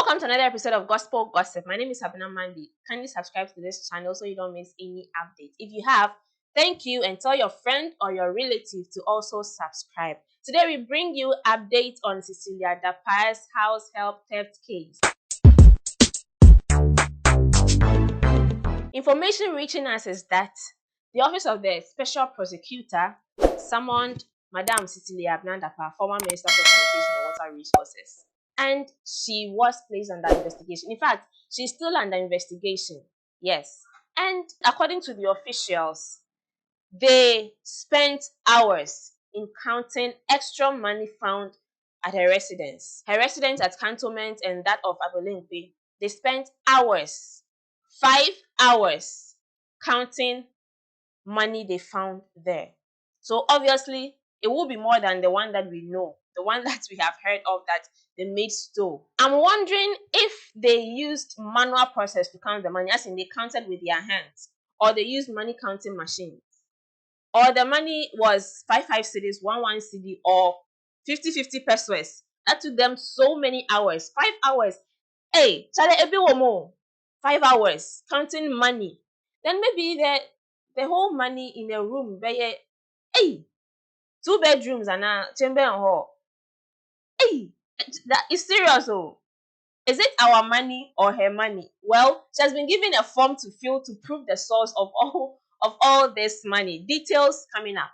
Welcome to another episode of Gospel Gossip. My name is Sabina Mandy. Kindly subscribe to this channel so you don't miss any updates. If you have, thank you, and tell your friend or your relative to also subscribe. Today we bring you updates on Cecilia Dapaah's house help theft case. Information reaching us is that the Office of the Special Prosecutor summoned Madam Cecilia Dapaah, former Minister for Sanitation and Water Resources, and she was placed under investigation. In fact, she's still under investigation. Yes. And according to the officials, they spent hours in counting extra money found at her residence. Her residence at Cantonment and that of Abolimpe. They spent hours, 5 hours, counting money they found there. So obviously, it will be more than the one that we know, the one that we have heard of that the maid stole. I'm wondering if they used manual process to count the money, as in they counted with their hands, or they used money counting machines, or the money was 5 cedis, 1 cedi, or 50 pesos. That took them so many hours, 5 hours. Hey, Chale Ebe Womo, 5 hours counting money. Then maybe the whole money in a room, hey, 2 bedrooms and a chamber and hall. Hey, that is serious. Oh, is it our money or her money? Well, she has been given a form to fill to prove the source of all this money. Details coming up.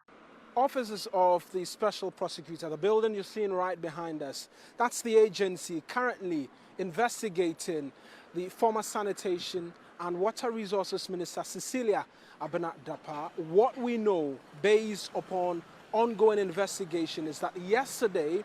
Offices of the Special Prosecutor, the building you're seeing right behind us, that's the agency currently investigating the former Sanitation and Water Resources Minister Cecilia Dapaah. What we know based upon ongoing investigation is that yesterday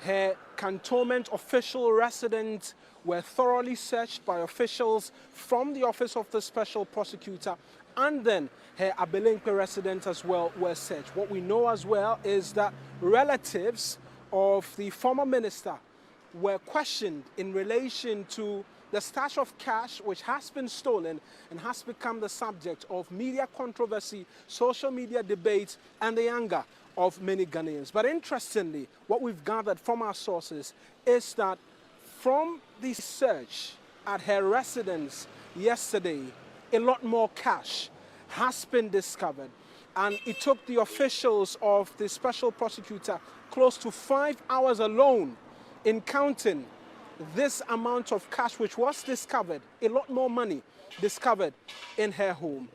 her cantonment official residence were thoroughly searched by officials from the Office of the Special Prosecutor, and then her Abolimpe residence as well were searched. What we know as well is that relatives of the former minister were questioned in relation to the stash of cash which has been stolen and has become the subject of media controversy, social media debates, and the anger of many Ghanaians. But interestingly, what we've gathered from our sources is that from the search at her residence yesterday, a lot more cash has been discovered. And it took the officials of the Special Prosecutor close to 5 hours alone in counting this amount of cash which was discovered, a lot more money discovered in her home.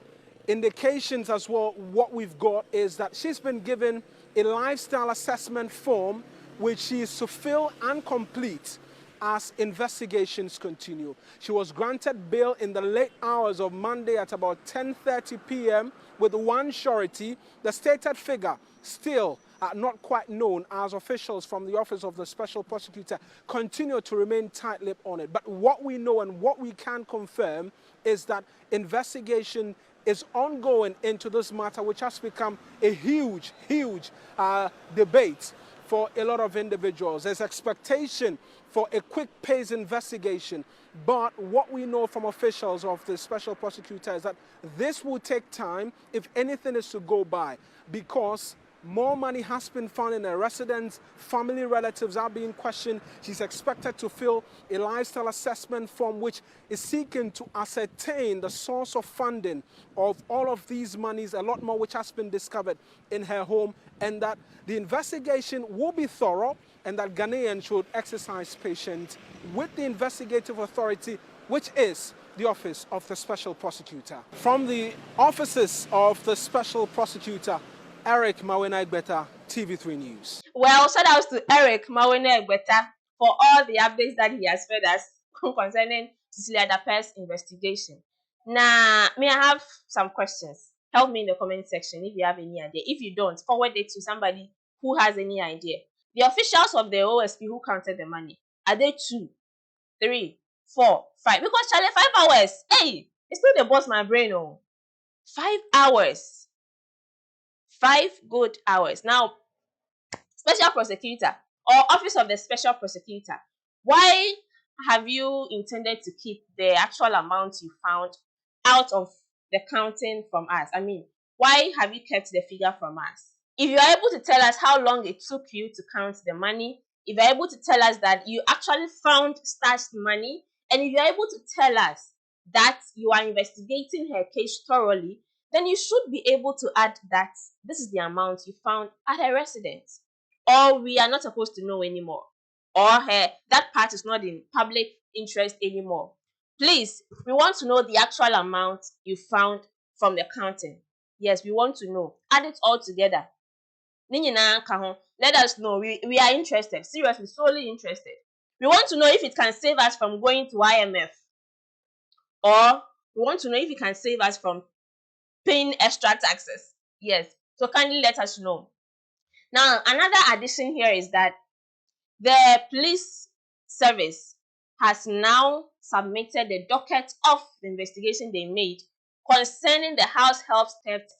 Indications as well, what we've got is that she's been given a lifestyle assessment form which she is to fill and complete as investigations continue. She was granted bail in the late hours of Monday at about 10:30 p.m. with one surety. The stated figure still not quite known, as officials from the Office of the Special Prosecutor continue to remain tight-lipped on it. But what we know and what we can confirm is that investigation is ongoing into this matter, which has become a huge debate for a lot of individuals. There's expectation for a quick-paced investigation, but what we know from officials of the Special Prosecutor is that this will take time if anything is to go by, because more money has been found in her residence. Family relatives are being questioned. She's expected to fill a lifestyle assessment form which is seeking to ascertain the source of funding of all of these monies, a lot more which has been discovered in her home, and that the investigation will be thorough and that Ghanaians should exercise patience with the investigative authority, which is the Office of the Special Prosecutor. From the offices of the Special Prosecutor, Eric Mawena-Egbeta, TV3 News. Well, shout out to Eric Mawena-Egbeta for all the updates that he has fed us concerning Cecilia Dapaah's investigation. Now, may I have some questions? Help me in the comment section if you have any idea. If you don't, forward it to somebody who has any idea. The officials of the OSP who counted the money, are they 2, 3, 4, 5? Because Charlie, 5 hours. Hey, it's still the boss my brain. Oh, 5 hours. 5 good hours. Now, Special Prosecutor or Office of the Special Prosecutor, why have you intended to keep the actual amount you found out of the counting from us? I mean, why have you kept the figure from us? If you are able to tell us how long it took you to count the money, if you're able to tell us that you actually found stashed money, and if you're able to tell us that you are investigating her case thoroughly, then you should be able to add that this is the amount you found at her residence. Or we are not supposed to know anymore. Or that part is not in public interest anymore. Please, we want to know the actual amount you found from the counting. Yes, we want to know. Add it all together. Let us know. We are interested. Seriously, solely interested. We want to know if it can save us from going to IMF, or we want to know if it can save us from paying extra taxes. Yes. So kindly let us know. Now, another addition here is that the police service has now submitted the docket of the investigation they made concerning the house help theft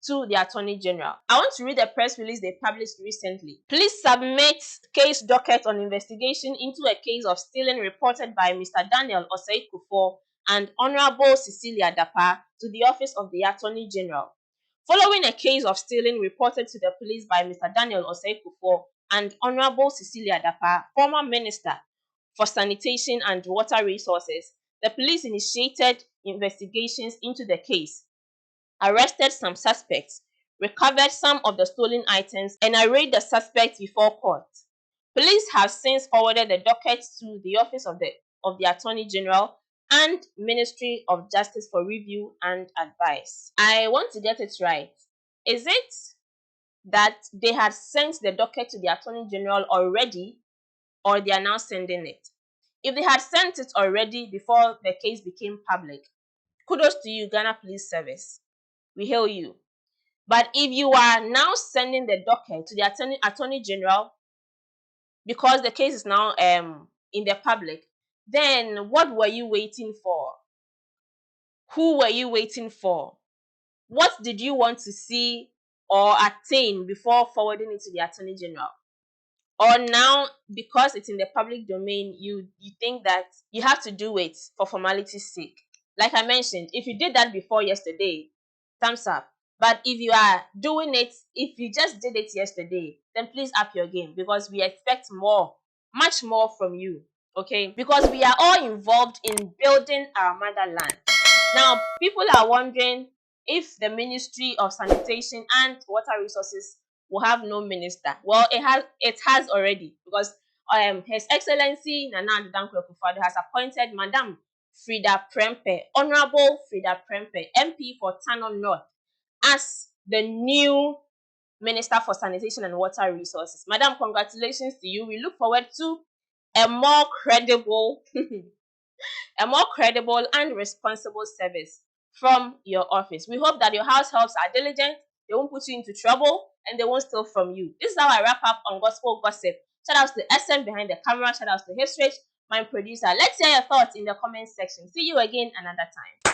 to the Attorney General. I want to read a press release they published recently. Please submit case docket on investigation into a case of stealing reported by Mr. Daniel Osei Kufuor and Honorable Cecilia Dapaah to the Office of the Attorney General. Following a case of stealing reported to the police by Mr. Daniel Osei Kufuor and Honorable Cecilia Dapaah, former Minister for Sanitation and Water Resources, the police initiated investigations into the case, arrested some suspects, recovered some of the stolen items, and arraigned the suspects before court. Police have since forwarded the docket to the Office of the Attorney General and Ministry of Justice for review and advice. I want to get it right. Is it that they had sent the docket to the Attorney General already, or they are now sending it? If they had sent it already before the case became public, kudos to you, Ghana Police Service. We hail you. But if you are now sending the docket to the Attorney General because the case is now in the public, then what were you waiting for? Who were you waiting for? What did you want to see or attain before forwarding it to the Attorney General? Or now, because it's in the public domain, you think that you have to do it for formality's sake. Like I mentioned, if you did that before yesterday, thumbs up. But if you are doing it, if you just did it yesterday, then please up your game, because we expect more, much more from you. Okay? Because we are all involved in building our motherland. Now, people are wondering if the Ministry of Sanitation and Water Resources will have no minister. Well, it has already, because His Excellency Nana Addo Dankwa Akufo-Addo has appointed Madam Frida Prempeh, Honorable Frida Prempeh, MP for Tano North, as the new Minister for Sanitation and Water Resources. Madam, congratulations to you. We look forward to a more credible and responsible service from your office. We hope that your house helps are diligent, they won't put you into trouble, and they won't steal from you. This is how I wrap up on Gospel Gossip. Shout out to SM behind the camera. Shout out to Histrich, my producer. Let's hear your thoughts in the comment section. See you again another time.